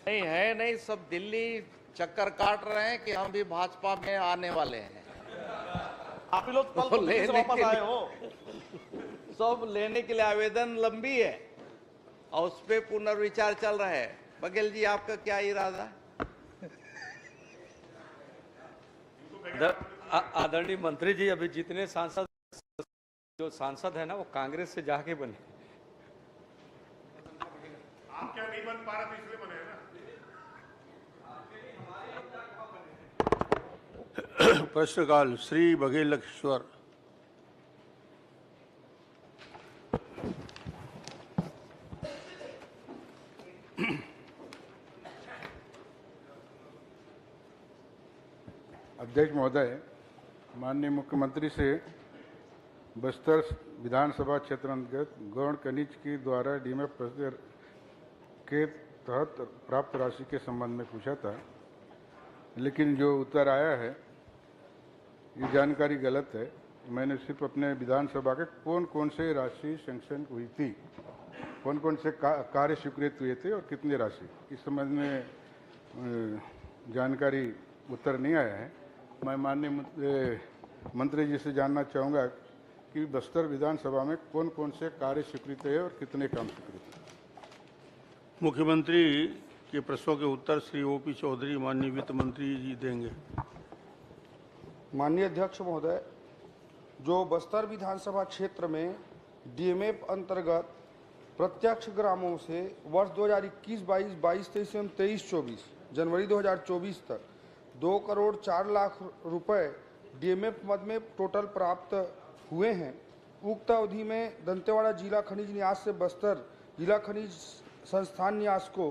नहीं है, नहीं, सब दिल्ली चक्कर काट रहे हैं कि हम भी भाजपा में आने वाले हैं। आप ही लोग कल तो दिल्ली से वापस आए हो। सब लेने के लिए आवेदन लंबी है और उस पर पुनर्विचार चल रहा है। बघेल जी, आपका क्या इरादा? आदरणीय मंत्री जी, अभी जितने सांसद है ना, वो कांग्रेस से जाके बने। आप क्या नहीं बन पा रहे तो इसलिए बने हैं ना। प्रश्नकाल श्री बघेल लक्ष्मण। अध्यक्ष महोदय, माननीय मुख्यमंत्री से बस्तर विधानसभा क्षेत्र अंतर्गत गौण खनिज के द्वारा डीएमएफ के तहत प्राप्त राशि के संबंध में पूछा था, लेकिन जो उत्तर आया है ये जानकारी गलत है। मैंने सिर्फ अपने विधानसभा के कौन कौन से राशि सैंक्शन हुई थी, कौन कौन से कार्य स्वीकृत हुए थे और कितनी राशि, इस संबंध में जानकारी उत्तर नहीं आया है। मैं माननीय मंत्री जी से जानना चाहूँगा कि बस्तर विधानसभा में कौन कौन से कार्य स्वीकृत है और कितने काम स्वीकृत है। मुख्यमंत्री के प्रश्नों के उत्तर श्री ओपी चौधरी माननीय वित्त मंत्री जी देंगे। माननीय अध्यक्ष महोदय, जो बस्तर विधानसभा क्षेत्र में डीएमएफ अंतर्गत प्रत्यक्ष ग्रामों से वर्ष 2021-22, 22-23 एवं 23-24 जनवरी 2024 तक 2 करोड़ 4 लाख रुपए डीएमएफ मद में टोटल प्राप्त हुए हैं। उक्त अवधि में दंतेवाड़ा जिला खनिज न्यास से बस्तर जिला खनिज संस्थान न्यास को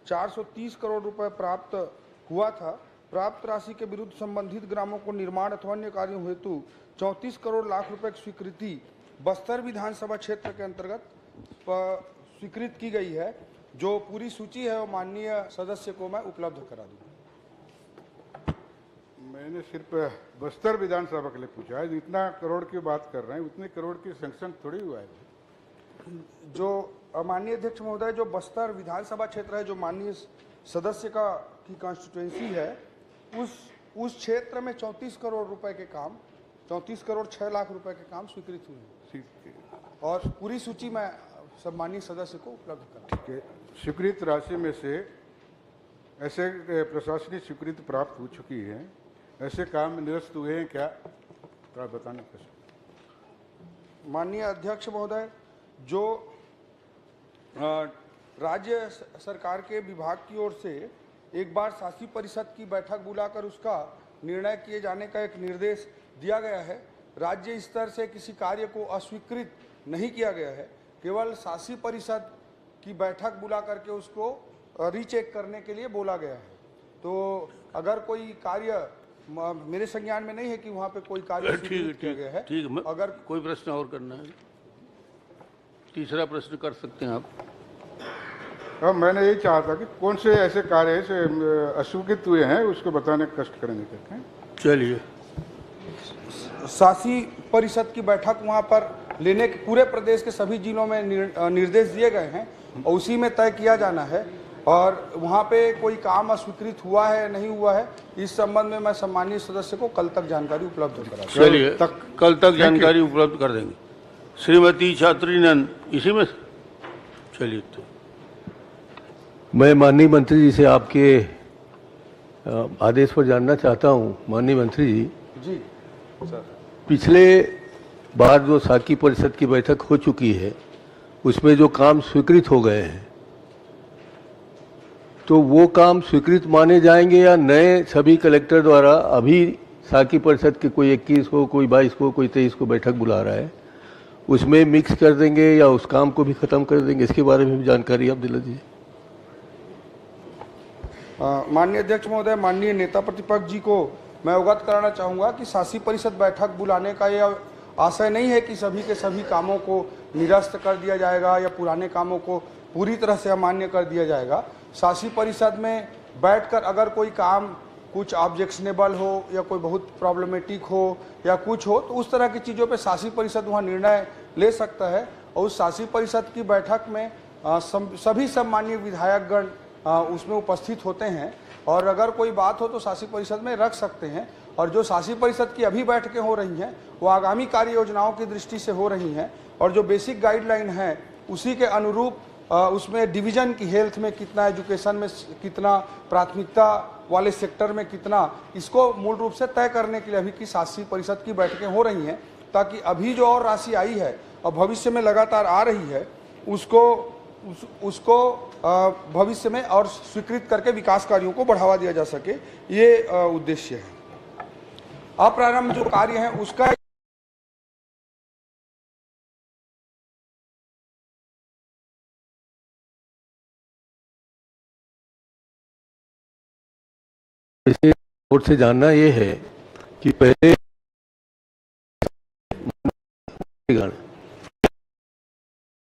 430 करोड़ रुपए प्राप्त हुआ था। प्राप्त राशि के विरुद्ध संबंधित ग्रामों को निर्माण अथवा अन्य कार्यों हेतु 34 करोड़ लाख रुपए की स्वीकृति बस्तर विधानसभा क्षेत्र के अंतर्गत स्वीकृत की गई है। जो पूरी सूची है वो माननीय सदस्य को मैं उपलब्ध करा दूंगा। मैंने सिर्फ बस्तर विधानसभा के लिए पूछा है। जितना करोड़ की बात कर रहे हैं उतने करोड़ की सैंक्शन थोड़ी हुआ है। जो माननीय अध्यक्ष महोदय, जो बस्तर विधानसभा क्षेत्र है, जो माननीय सदस्य की कॉन्स्टिट्यूएंसी है, उस क्षेत्र में 34 करोड़ रुपए के काम, 34 करोड़ 6 लाख रुपए के काम स्वीकृत हुए हैं और पूरी सूची में सम्मानीय सदस्य को उपलब्ध करा। ठीक है। स्वीकृत राशि में से ऐसे प्रशासनिक स्वीकृति प्राप्त हो चुकी है, ऐसे काम निरस्त हुए हैं क्या, तो आप बताने का। माननीय अध्यक्ष महोदय, जो राज्य सरकार के विभाग की ओर से एक बार शासी परिषद की बैठक बुलाकर उसका निर्णय किए जाने का एक निर्देश दिया गया है। राज्य स्तर से किसी कार्य को अस्वीकृत नहीं किया गया है, केवल शासी परिषद की बैठक बुला करके उसको रीचेक करने के लिए बोला गया है। तो अगर कोई कार्य, मेरे संज्ञान में नहीं है कि वहाँ पे कोई कार्य किया गया है। ठीक है, अगर कोई प्रश्न और करना है, तीसरा प्रश्न कर सकते हैं आप। अब मैंने यही चाहा था कि कौन से ऐसे कार्य से अस्वीकृत हुए हैं उसको बताने का कष्ट करेंगे कहते हैं। चलिए। शासी परिषद की बैठक वहाँ पर लेने के पूरे प्रदेश के सभी जिलों में निर्देश दिए गए हैं और उसी में तय किया जाना है। और वहाँ पे कोई काम अस्वीकृत हुआ है नहीं हुआ है, इस संबंध में मैं सम्मानीय सदस्य को कल तक जानकारी उपलब्ध करा। चलिए, कल तक जानकारी उपलब्ध कर देंगे। श्रीमती छात्री नंद, इसी में चलिए। तो मैं माननीय मंत्री जी से आपके आदेश पर जानना चाहता हूं। माननीय मंत्री जी सर, पिछले बार जो शासी परिषद की बैठक हो चुकी है उसमें जो काम स्वीकृत हो गए हैं, तो वो काम स्वीकृत माने जाएंगे या नए सभी कलेक्टर द्वारा अभी शासी परिषद के कोई 21 को, कोई 22 को, कोई 23 को बैठक बुला रहा है, उसमें मिक्स कर देंगे या उस काम को भी खत्म कर देंगे? इसके बारे में भी जानकारी आप दिला दीजिए। माननीय अध्यक्ष महोदय, माननीय नेता प्रतिपक्ष जी को मैं अवगत कराना चाहूँगा कि शासी परिषद बैठक बुलाने का यह आशय नहीं है कि सभी के सभी कामों को निरस्त कर दिया जाएगा या पुराने कामों को पूरी तरह से अमान्य कर दिया जाएगा। शासी परिषद में बैठकर अगर कोई काम कुछ ऑब्जेक्शनेबल हो या कोई बहुत प्रॉब्लमेटिक हो या कुछ हो, तो उस तरह की चीज़ों पे शासी परिषद वहाँ निर्णय ले सकता है। और उस शासी परिषद की बैठक में सभी सम्मानीय विधायकगण उसमें उपस्थित होते हैं और अगर कोई बात हो तो शासी परिषद में रख सकते हैं। और जो शासी परिषद की अभी बैठकें हो रही हैं वो आगामी कार्य योजनाओं की दृष्टि से हो रही हैं और जो बेसिक गाइडलाइन है उसी के अनुरूप उसमें डिवीजन की हेल्थ में कितना, एजुकेशन में कितना, प्राथमिकता वाले सेक्टर में कितना, इसको मूल रूप से तय करने के लिए अभी की शासी परिषद की बैठकें हो रही हैं ताकि अभी जो और राशि आई है और भविष्य में लगातार आ रही है उसको भविष्य में और स्वीकृत करके विकास कार्यों को बढ़ावा दिया जा सके, ये उद्देश्य है। अप्रारंभ जो कार्य है उसका और से जानना ये है कि पहले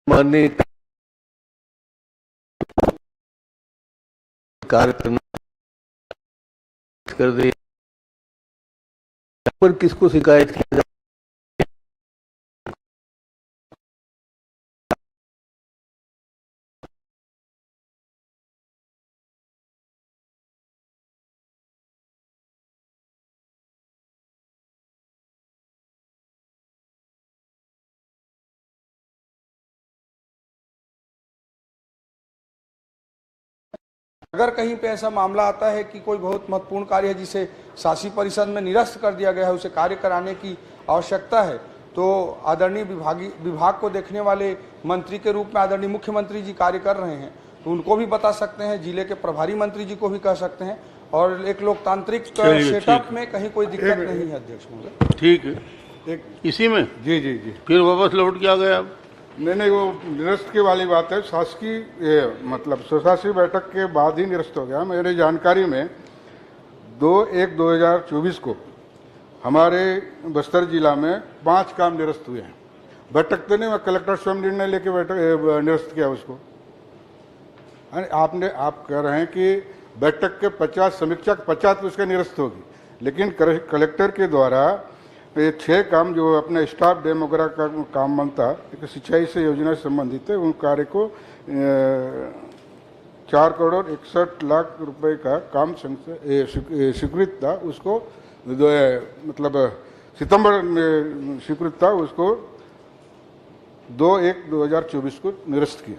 मानने कार्य करना कर दे पर किसको शिकायत किया जाए, अगर कहीं पे ऐसा मामला आता है कि कोई बहुत महत्वपूर्ण कार्य है जिसे शासी परिषद में निरस्त कर दिया गया है, उसे कार्य कराने की आवश्यकता है, तो आदरणीय विभाग को देखने वाले मंत्री के रूप में आदरणीय मुख्यमंत्री जी कार्य कर रहे हैं तो उनको भी बता सकते हैं, जिले के प्रभारी मंत्री जी को भी कह सकते हैं और एक लोकतांत्रिक सेटअप में कहीं कोई दिक्कत नहीं है अध्यक्ष महोदय। ठीक है, एक इसी में जी जी जी फिर वापस लौट के आ गए आप। नहीं, वो निरस्त की वाली बात है, शासकीय मतलब स्वशासी बैठक के बाद ही निरस्त हो गया। मेरी जानकारी में 2/1/2024 को हमारे बस्तर जिला में 5 काम निरस्त हुए हैं। बैठक तो नहीं, कलेक्टर स्वयं निर्णय लेके बैठक निरस्त किया उसको। आप कह रहे हैं कि बैठक के 50 समीक्षक 50 उसका निरस्त होगी, लेकिन कलेक्टर के द्वारा ये 6 काम जो अपने स्टाफ डेम वगैरह का काम बनता है, सिंचाई से योजना से संबंधित है, उन कार्य को 4 करोड़ 61 लाख रुपए का काम स्वीकृत था, उसको मतलब सितंबर में स्वीकृत था, उसको 2/1/2024 को निरस्त किया।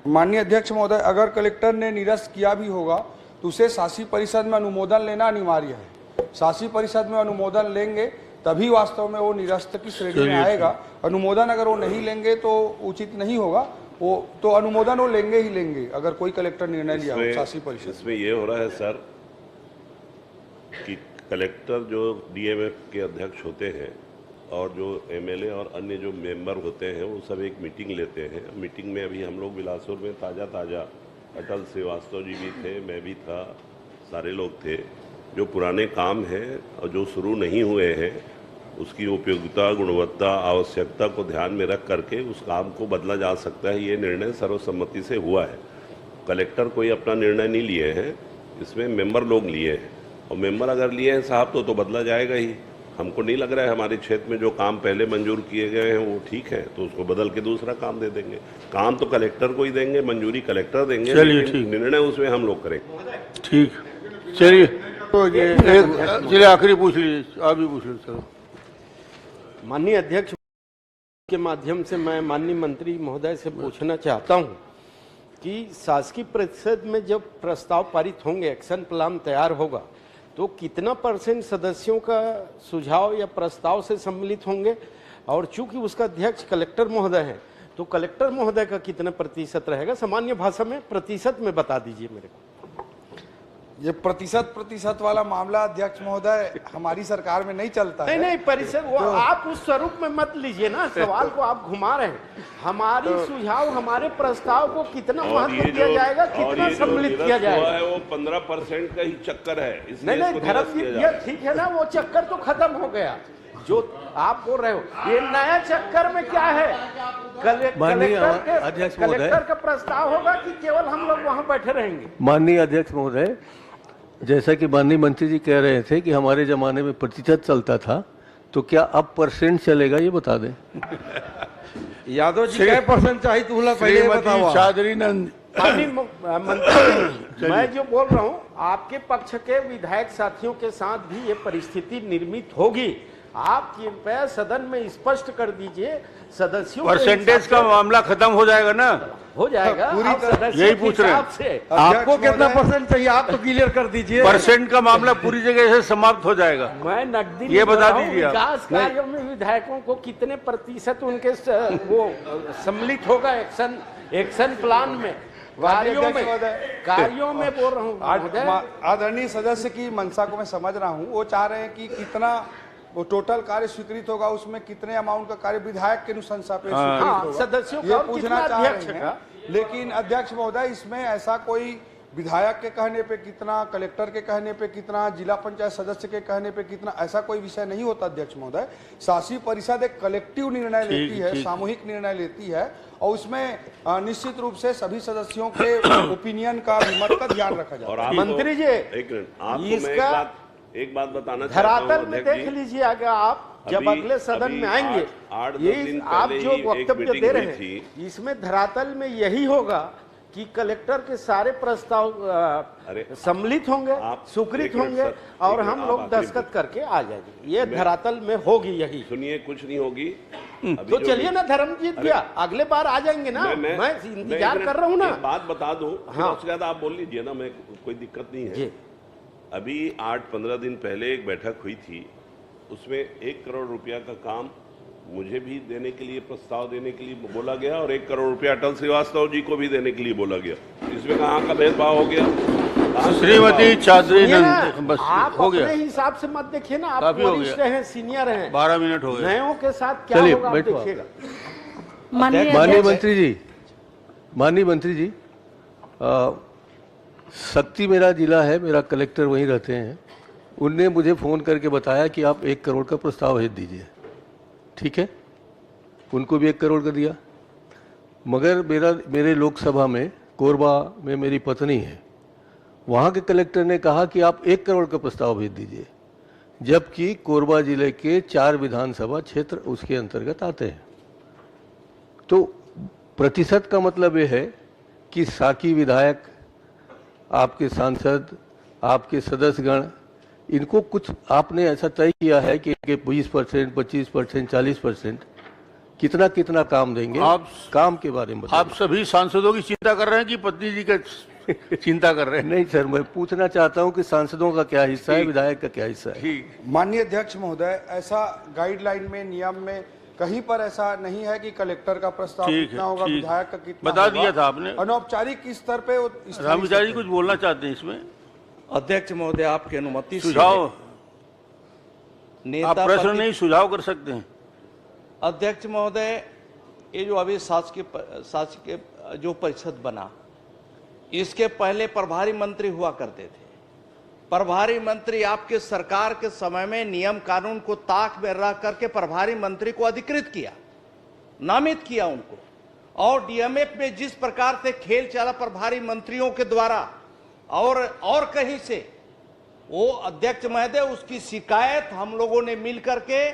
माननीय अध्यक्ष महोदय, अगर कलेक्टर ने निरस्त किया भी होगा तो उसे शासी परिषद में अनुमोदन लेना अनिवार्य है। शासी परिषद में अनुमोदन लेंगे तभी वास्तव में वो निरस्त की श्रेणी में आएगा। अनुमोदन अगर वो नहीं लेंगे तो उचित नहीं होगा, वो तो अनुमोदन वो लेंगे ही लेंगे अगर कोई कलेक्टर निर्णय लिया हो शासी परिषद। इसमें ये हो रहा है सर कि कलेक्टर जो डीएमएफ के अध्यक्ष होते हैं और जो एमएलए और अन्य जो मेंबर होते हैं वो सब एक मीटिंग लेते हैं। मीटिंग में अभी हम लोग बिलासपुर में ताज़ा अटल श्रीवास्तव जी भी थे, मैं भी था, सारे लोग थे। जो पुराने काम हैं और जो शुरू नहीं हुए हैं उसकी उपयोगिता, गुणवत्ता, आवश्यकता को ध्यान में रख करके उस काम को बदला जा सकता है, ये निर्णय सर्वसम्मति से हुआ है। कलेक्टर कोई अपना निर्णय नहीं लिए हैं, इसमें मेंबर लोग लिए हैं और मेंबर अगर लिए हैं साहब तो बदला जाएगा ही। हमको नहीं लग रहा है हमारे क्षेत्र में जो काम पहले मंजूर किए गए हैं वो ठीक है, तो उसको बदल के दूसरा काम दे देंगे। काम तो कलेक्टर को ही देंगे, मंजूरी कलेक्टर देंगे, निर्णय उसमें हम लोग करेंगे। ठीक, चलिए तो ये आखिरी पूछ लीजिए, आप भी पूछ लीजिए। चलो, माननीय अध्यक्ष के माध्यम से मैं माननीय मंत्री महोदय से पूछना चाहता हूं कि शासकीय परिषद में जब प्रस्ताव पारित होंगे, एक्शन प्लान तैयार होगा, तो कितना % सदस्यों का सुझाव या प्रस्ताव से सम्मिलित होंगे? और चूंकि उसका अध्यक्ष कलेक्टर महोदय है तो कलेक्टर महोदय का कितना % रहेगा? सामान्य भाषा में प्रतिशत में बता दीजिए मेरे को। ये प्रतिशत वाला मामला अध्यक्ष महोदय हमारी सरकार में नहीं चलता है। नहीं परिषद वो आप उस स्वरूप में मत लीजिए ना, सवाल को आप घुमा रहे हैं। हमारी सुझाव, हमारे प्रस्ताव को कितना महत्व दिया जाएगा, कितना सम्मिलित किया जाएगा? वो 15% का ही चक्कर है। नहीं धर्म ये ठीक है ना, वो चक्कर तो खत्म हो गया जो आप बोल रहे हो। ये नया चक्कर में क्या है? कलेक्टर का प्रस्ताव होगा कि केवल हम लोग वहां बैठे रहेंगे? माननीय अध्यक्ष महोदय, जैसा कि माननीय मंत्री जी कह रहे थे कि हमारे जमाने में प्रतिशत चलता था, तो क्या अब % चलेगा, ये बता दें। यादव जी क्या % चाहिए, तुमला पहले बताओ। माननीय मंत्री, मैं जो बोल रहा हूँ, आपके पक्ष के विधायक साथियों के साथ भी ये परिस्थिति निर्मित होगी। आप कृपया सदन में स्पष्ट कर दीजिए, सदस्यों परसेंटेज का मामला खत्म हो जाएगा ना? हो जाएगा। पूरी आप तरह- सदस्यों यही के पूछ रहे हैं। हिसाब से आपको कितना महोदय- परसेंट चाहिए आप तो क्लियर कर दीजिए। परसेंट का मामला पूरी जगह से समाप्त हो जाएगा। मैं नकदी ये नहीं बता बोल रहा हूं, दीजिए आप। विकास कार्यों में विधायकों को कितने प्रतिशत उनके वो सम्मिलित होगा एक्शन प्लान में, कार्यों में बोल रहा हूँ महोदय। आदरणीय सदस्य की मंशा को मैं समझ रहा हूँ। वो चाह रहे हैं कि कितना वो टोटल कार्य स्वीकृत होगा, उसमें कितने अमाउंट का कार्य विधायक के अनुशंसा पे स्वीकृत हाँ, होगा, सदस्यों का ये और पूछना कितना चाह अध्यक्ष रहे का। हैं। लेकिन अध्यक्ष महोदय, इसमें ऐसा कोई विधायक के कहने पे कितना, कलेक्टर के कहने पे कितना, जिला पंचायत सदस्य के कहने पे कितना, ऐसा कोई विषय नहीं होता अध्यक्ष महोदय। शासी परिषद एक कलेक्टिव निर्णय लेती है, सामूहिक निर्णय लेती है, और उसमें निश्चित रूप से सभी सदस्यों के ओपिनियन का, विमत का ध्यान रखा जाता है। और आपको- मंत्री जी, एक मिनट, आपको मैं इसका एक बात बताना चाहता हूं धरातल में अध्यक्ष देख जी। लीजिए, अगर आप जब अभी- अगले सदन अभी में आएंगे, 8-10 ये दिन आप पहले जो ही एक वक्तव्य मीटिंग दे हुई रहे हैं, इसमें धरातल में यही होगा कि कलेक्टर के सारे प्रस्ताव अरे, सम्मिलित होंगे, आप स्वीकृत एक मिनट होंगे, सर, और एक हम मिनट, लोग आप आखिरी दस्तखत करके आ जाएंगे। ये धरातल में होगी यही। सुनिए, कुछ नहीं होगी। अभी तो जो चलिए ना धर्मजीत भैया, अगले बार आ जाएंगे ना, मैं इंतजार कर रहा हूँ ना। एक बात बता दूं, हाँ। उसके बाद आप बोल लीजिए ना, मैं कोई दिक्कत नहीं है। जी। अभी 8-15 दिन पहले एक बैठक हुई थी, उसमें 1 करोड़ रुपया का काम मुझे भी देने के लिए, प्रस्ताव देने के लिए बोला गया, और 1 करोड़ रुपया अटल श्रीवास्तव जी को भी देने के लिए बोला गया। इसमें कहाँ का भेदभाव हो गया? श्रीमती चौधरी ये ना, नंद, बस आप हो गया। अपने हिसाब से मत देखिए ना, आप काफी हो वरिष्ठ गया। हैं, सीनियर हैं, 12 मिनट हो गए। नयों के साथ क्या चलिए, होगा आप बैठो आप। देखिएगा। माननीय मंत्री जी, माननीय मंत्री जी, शक्ति मेरा जिला है, मेरा कलेक्टर वहीं रहते हैं। उनने मुझे फ़ोन करके बताया कि आप 1 करोड़ का प्रस्ताव भेज दीजिए। ठीक है, उनको भी 1 करोड़ का दिया। मगर मेरे लोकसभा में कोरबा में मेरी पत्नी है, वहाँ के कलेक्टर ने कहा कि आप 1 करोड़ का प्रस्ताव भेज दीजिए, जबकि कोरबा जिले के 4 विधानसभा क्षेत्र उसके अंतर्गत आते हैं। तो प्रतिशत का मतलब ये है कि साकी विधायक, आपके सांसद, आपके सदस्यगण, इनको कुछ आपने ऐसा तय किया है कि 20%, 25%, 40% कितना कितना काम देंगे? आप काम के बारे में बताइए। आप सभी सांसदों की चिंता कर रहे हैं कि पत्नी जी का चिंता कर रहे हैं? नहीं सर, मैं पूछना चाहता हूँ कि सांसदों का क्या हिस्सा है, विधायक का क्या हिस्सा है? ठीक। माननीय अध्यक्ष महोदय, ऐसा गाइडलाइन में, नियम में कहीं पर ऐसा नहीं है कि कलेक्टर का प्रस्ताव ठीक है, कितना होगा, ठीक। विधायक का कितना बता होगा। दिया था आपने। अनौपचारिक स्तर पे वो स्थानीय रामविचारी स्तर पे। कुछ बोलना चाहते हैं इसमें? अध्यक्ष महोदय, आपकी अनुमति से सुझाव, नेता आप प्रश्न प्रति- नहीं सुझाव कर सकते हैं। अध्यक्ष महोदय, ये जो अभी शासकीय जो परिषद बना, इसके पहले प्रभारी मंत्री हुआ करते थे। प्रभारी मंत्री आपके सरकार के समय में नियम कानून को ताक में रख करके प्रभारी मंत्री को अधिकृत किया, नामित किया उनको, और डीएमएफ में जिस प्रकार से खेल चला प्रभारी मंत्रियों के द्वारा और कहीं से, वो अध्यक्ष महोदय, उसकी शिकायत हम लोगों ने मिल करके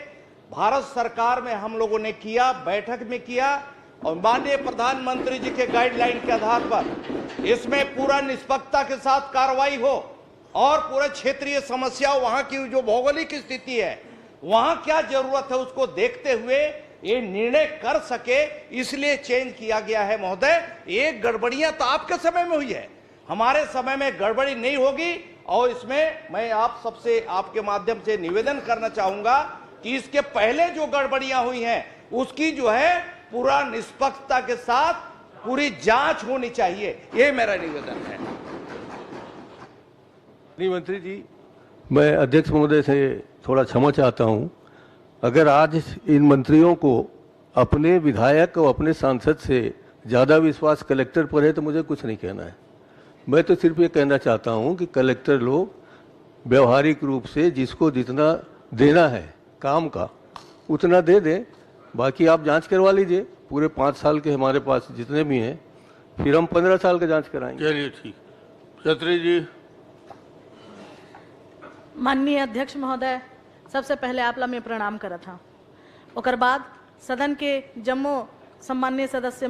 भारत सरकार में हम लोगों ने किया, बैठक में किया, और माननीय प्रधानमंत्री जी के गाइडलाइन के आधार पर इसमें पूरा निष्पक्षता के साथ कार्रवाई हो, और पूरे क्षेत्रीय समस्या, वहां की जो भौगोलिक स्थिति है, वहां क्या जरूरत है, उसको देखते हुए ये निर्णय कर सके, इसलिए चेंज किया गया है महोदय। ये गड़बड़ियां तो आपके समय में हुई है, हमारे समय में गड़बड़ी नहीं होगी। और इसमें मैं आप सबसे, आपके माध्यम से निवेदन करना चाहूंगा कि इसके पहले जो गड़बड़ियां हुई हैं, उसकी जो है पूरा निष्पक्षता के साथ पूरी जांच होनी चाहिए, ये मेरा निवेदन है। मंत्री जी, मैं अध्यक्ष महोदय से थोड़ा क्षमा चाहता हूं। अगर आज इन मंत्रियों को अपने विधायक और अपने सांसद से ज़्यादा विश्वास कलेक्टर पर है, तो मुझे कुछ नहीं कहना है। मैं तो सिर्फ ये कहना चाहता हूं कि कलेक्टर लोग व्यवहारिक रूप से जिसको जितना देना है काम का, उतना दे दें। बाकी आप जांच करवा लीजिए, पूरे 5 साल के हमारे पास जितने भी हैं, फिर हम 15 साल का जांच कराएंगे। चलिए ठीक। छत्री जी। माननीय अध्यक्ष महोदय, सबसे पहले आपला मैं प्रणाम करत हाँ। ओकर बाद सदन के जम्मो सम्माननीय सदस्य